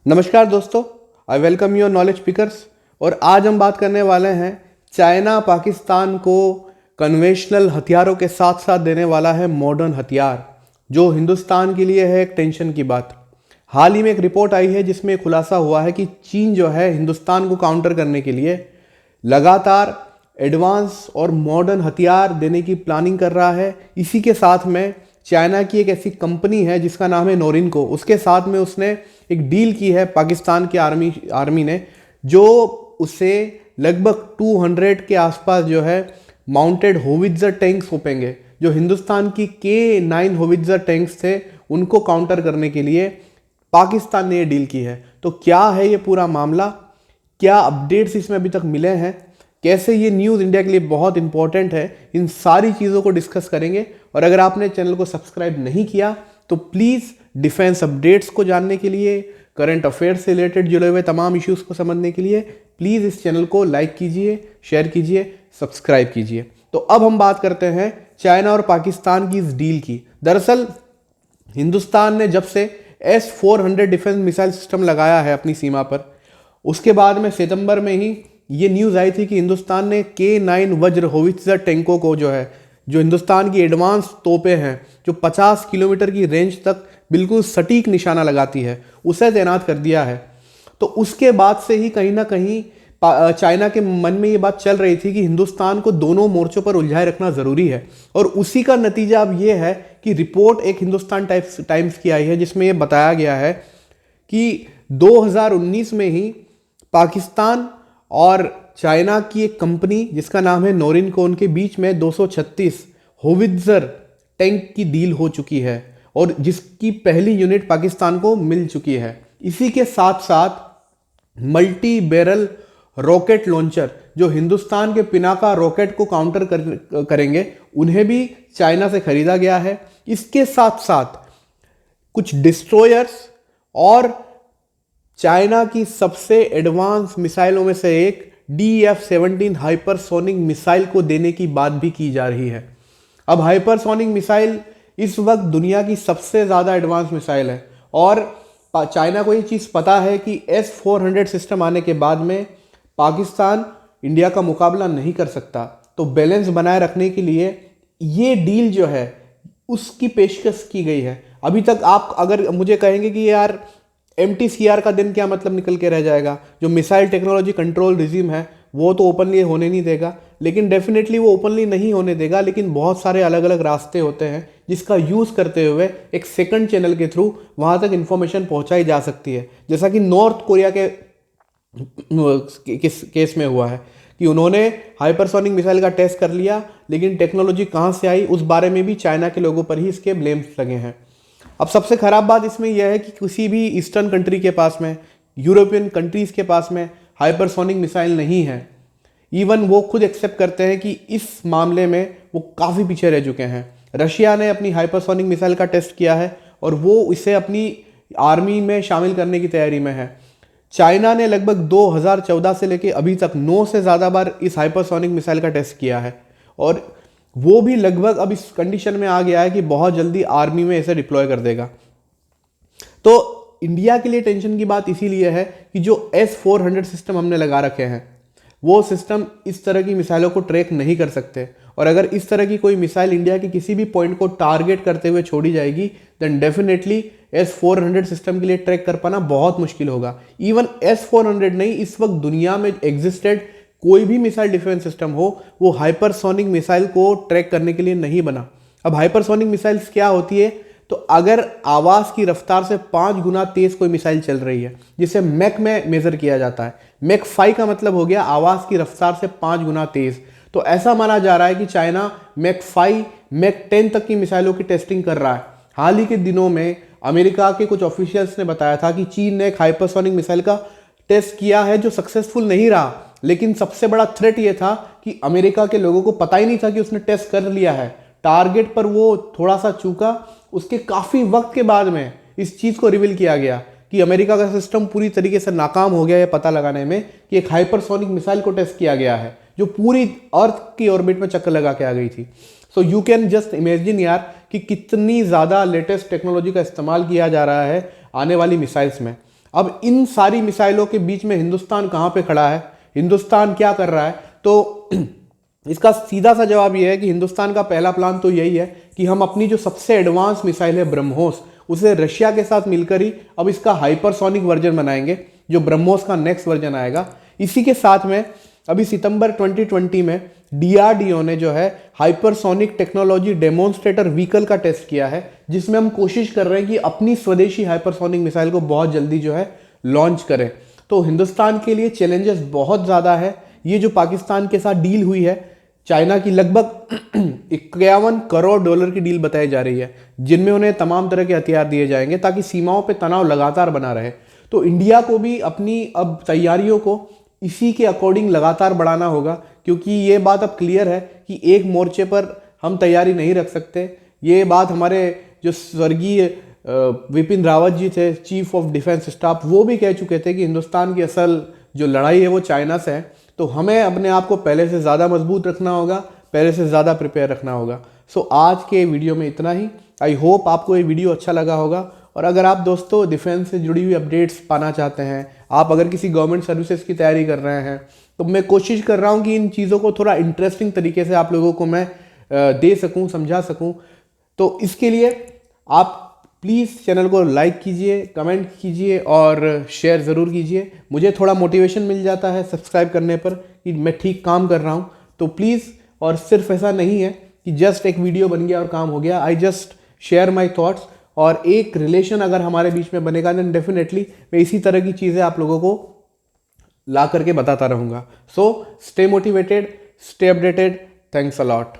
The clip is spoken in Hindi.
नमस्कार दोस्तों, I welcome your knowledge pickers. और आज हम बात करने वाले हैं चाइना पाकिस्तान को कन्वेंशनल हथियारों के साथ साथ देने वाला है मॉडर्न हथियार, जो हिंदुस्तान के लिए है एक टेंशन की बात। हाल ही में एक रिपोर्ट आई है जिसमें खुलासा हुआ है कि चीन जो है हिंदुस्तान को काउंटर करने के लिए लगातार एडवांस और मॉडर्न हथियार देने की प्लानिंग कर रहा है। इसी के साथ में चाइना की एक ऐसी कंपनी है जिसका नाम है नोरिनको, उसके साथ में उसने एक डील की है पाकिस्तान की आर्मी ने, जो उसे लगभग 200 के आसपास जो है माउंटेड होवित्जर टैंक्स सौंपेंगे, जो हिंदुस्तान की K9 होवित्जर टैंक्स थे उनको काउंटर करने के लिए पाकिस्तान ने ये डील की है। तो क्या है ये पूरा मामला, क्या अपडेट्स इसमें अभी तक मिले हैं, कैसे ये न्यूज़ इंडिया के लिए बहुत इंपॉर्टेंट है, इन सारी चीज़ों को डिस्कस करेंगे। और अगर आपने चैनल को सब्सक्राइब नहीं किया तो प्लीज़ डिफेंस अपडेट्स को जानने के लिए, करंट अफेयर्स से रिलेटेड जुड़े हुए तमाम इश्यूज़ को समझने के लिए प्लीज़ इस चैनल को लाइक कीजिए, शेयर कीजिए, सब्सक्राइब कीजिए। तो अब हम बात करते हैं चाइना और पाकिस्तान की इस डील की। दरअसल हिंदुस्तान ने जब से S-400 डिफेंस मिसाइल सिस्टम लगाया है अपनी सीमा पर, उसके बाद में सितंबर में ही ये न्यूज़ आई थी कि हिंदुस्तान ने K9 वज्र होवित्जर टैंकों को जो हिंदुस्तान की एडवांस तोपें हैं, जो 50 किलोमीटर की रेंज तक बिल्कुल सटीक निशाना लगाती है, उसे तैनात कर दिया है। तो उसके बाद से ही कहीं ना कहीं चाइना के मन में ये बात चल रही थी कि हिंदुस्तान को दोनों मोर्चों पर उलझाए रखना ज़रूरी है। और उसी का नतीजा अब ये है कि रिपोर्ट एक हिंदुस्तान टाइम्स की आई है जिसमें ये बताया गया है कि 2019 में ही पाकिस्तान और चाइना की एक कंपनी जिसका नाम है नोरिनको, उनके बीच में 236 होवित्जर टैंक की डील हो चुकी है और जिसकी पहली यूनिट पाकिस्तान को मिल चुकी है। इसी के साथ साथ मल्टी बैरल रॉकेट लॉन्चर, जो हिंदुस्तान के पिनाका रॉकेट को काउंटर करेंगे, उन्हें भी चाइना से खरीदा गया है। इसके साथ साथ कुछ डिस्ट्रॉयर्स और चाइना की सबसे एडवांस मिसाइलों में से एक DF-17 हाइपरसोनिक मिसाइल को देने की बात भी की जा रही है। अब हाइपरसोनिक मिसाइल इस वक्त दुनिया की सबसे ज़्यादा एडवांस मिसाइल है और चाइना को ये चीज़ पता है कि S-400 सिस्टम आने के बाद में पाकिस्तान इंडिया का मुकाबला नहीं कर सकता। तो बैलेंस बनाए रखने के लिए ये डील जो है उसकी पेशकश की गई है। अभी तक आप अगर मुझे कहेंगे कि यार MTCR का दिन क्या मतलब निकल के रह जाएगा, जो मिसाइल टेक्नोलॉजी कंट्रोल रिजीम है वो तो ओपनली होने नहीं देगा, लेकिन डेफिनेटली वो ओपनली नहीं होने देगा, लेकिन बहुत सारे अलग अलग रास्ते होते हैं जिसका यूज़ करते हुए एक सेकंड चैनल के थ्रू वहाँ तक इन्फॉर्मेशन पहुँचाई जा सकती है। जैसा कि नॉर्थ कोरिया के केस में हुआ है कि उन्होंने हाइपरसोनिक मिसाइल का टेस्ट कर लिया, लेकिन टेक्नोलॉजी कहाँ से आई उस बारे में भी चाइना के लोगों पर ही इसके ब्लेम्स लगे हैं। अब सबसे ख़राब बात इसमें यह है कि किसी भी ईस्टर्न कंट्री के पास में, यूरोपियन कंट्रीज़ के पास में हाइपरसोनिक मिसाइल नहीं है। इवन वो खुद एक्सेप्ट करते हैं कि इस मामले में वो काफ़ी पीछे रह चुके हैं। रशिया ने अपनी हाइपरसोनिक मिसाइल का टेस्ट किया है और वो इसे अपनी आर्मी में शामिल करने की तैयारी में है। चाइना ने लगभग 2014 से लेकर अभी तक 9 से ज़्यादा बार इस हाइपरसोनिक मिसाइल का टेस्ट किया है और वो भी लगभग अब इस कंडीशन में आ गया है कि बहुत जल्दी आर्मी में इसे डिप्लॉय कर देगा। तो इंडिया के लिए टेंशन की बात इसीलिए है कि जो S-400 सिस्टम हमने लगा रखे हैं वो सिस्टम इस तरह की मिसाइलों को ट्रैक नहीं कर सकते, और अगर इस तरह की कोई मिसाइल इंडिया के किसी भी पॉइंट को टारगेट करते हुए छोड़ी जाएगी देन डेफिनेटली S-400 सिस्टम के लिए ट्रैक कर पाना बहुत मुश्किल होगा। इवन S-400 नहीं, इस वक्त दुनिया में एग्जिस्टेड कोई भी मिसाइल डिफेंस सिस्टम हो वो हाइपरसोनिक मिसाइल को ट्रैक करने के लिए नहीं बना। अब हाइपरसोनिक मिसाइल्स क्या होती है, तो अगर आवाज़ की रफ्तार से 5 गुना तेज कोई मिसाइल चल रही है, जिसे मैक में मेजर किया जाता है, मैक 5 का मतलब हो गया आवाज़ की रफ्तार से 5 गुना तेज। तो ऐसा माना जा रहा है कि चाइना मैक 5, मैक 10 तक की मिसाइलों की टेस्टिंग कर रहा है। हाल ही के दिनों में अमेरिका के कुछ ऑफिशियल्स ने बताया था कि चीन ने एक हाइपरसोनिक मिसाइल का टेस्ट किया है जो सक्सेसफुल नहीं रहा, लेकिन सबसे बड़ा थ्रेट ये था कि अमेरिका के लोगों को पता ही नहीं था कि उसने टेस्ट कर लिया है। टारगेट पर वो थोड़ा सा चूका, उसके काफ़ी वक्त के बाद में इस चीज़ को रिवील किया गया कि अमेरिका का सिस्टम पूरी तरीके से नाकाम हो गया है पता लगाने में कि एक हाइपरसोनिक मिसाइल को टेस्ट किया गया है जो पूरी अर्थ की ऑर्बिट में चक्कर लगा के आ गई थी। So you can just imagine यार कि कितनी ज़्यादा लेटेस्ट टेक्नोलॉजी का इस्तेमाल किया जा रहा है आने वाली मिसाइल्स में। अब इन सारी मिसाइलों के बीच में हिंदुस्तान कहाँ पे खड़ा है, हिंदुस्तान क्या कर रहा है? तो इसका सीधा सा जवाब यह है कि हिंदुस्तान का पहला प्लान तो यही है कि हम अपनी जो सबसे एडवांस मिसाइल है ब्रह्मोस, उसे रशिया के साथ मिलकर ही अब इसका हाइपरसोनिक वर्जन बनाएंगे, जो ब्रह्मोस का नेक्स्ट वर्जन आएगा। इसी के साथ में अभी सितंबर 2020 में डीआरडीओ ने जो है हाइपरसोनिक टेक्नोलॉजी डेमोन्स्ट्रेटर व्हीकल का टेस्ट किया है, जिसमें हम कोशिश कर रहे हैं कि अपनी स्वदेशी हाइपरसोनिक मिसाइल को बहुत जल्दी जो है लॉन्च करें। तो हिंदुस्तान के लिए चैलेंजेस बहुत ज़्यादा है। ये जो पाकिस्तान के साथ डील हुई है, चाइना की लगभग 51 करोड़ डॉलर की डील बताई जा रही है, जिनमें उन्हें तमाम तरह के हथियार दिए जाएंगे ताकि सीमाओं पे तनाव लगातार बना रहे। तो इंडिया को भी अपनी अब तैयारियों को इसी के अकॉर्डिंग लगातार बढ़ाना होगा, क्योंकि ये बात अब क्लियर है कि एक मोर्चे पर हम तैयारी नहीं रख सकते। ये बात हमारे जो स्वर्गीय विपिन रावत जी थे, चीफ ऑफ डिफेंस स्टाफ, वो भी कह चुके थे कि हिंदुस्तान की असल जो लड़ाई है वो चाइना से है। तो हमें अपने आप को पहले से ज़्यादा मजबूत रखना होगा, पहले से ज़्यादा प्रिपेयर रखना होगा। सो आज के वीडियो में इतना ही। आई होप आपको ये वीडियो अच्छा लगा होगा। और अगर आप दोस्तों डिफेंस से जुड़ी हुई अपडेट्स पाना चाहते हैं, आप अगर किसी गवर्नमेंट सर्विसेज की तैयारी कर रहे हैं, तो मैं कोशिश कर रहा हूँ कि इन चीज़ों को थोड़ा इंटरेस्टिंग तरीके से आप लोगों को मैं दे सकूँ, समझा सकूँ। तो इसके लिए आप प्लीज़ चैनल को लाइक कीजिए, कमेंट कीजिए और शेयर ज़रूर कीजिए। मुझे थोड़ा मोटिवेशन मिल जाता है सब्सक्राइब करने पर कि मैं ठीक काम कर रहा हूँ। तो प्लीज़, और सिर्फ ऐसा नहीं है कि जस्ट एक वीडियो बन गया और काम हो गया। I just share my thoughts, और एक रिलेशन अगर हमारे बीच में बनेगा देन डेफिनेटली मैं इसी तरह की चीज़ें आप लोगों को ला करके बताता रहूँगा। So stay motivated, stay updated. Thanks a lot.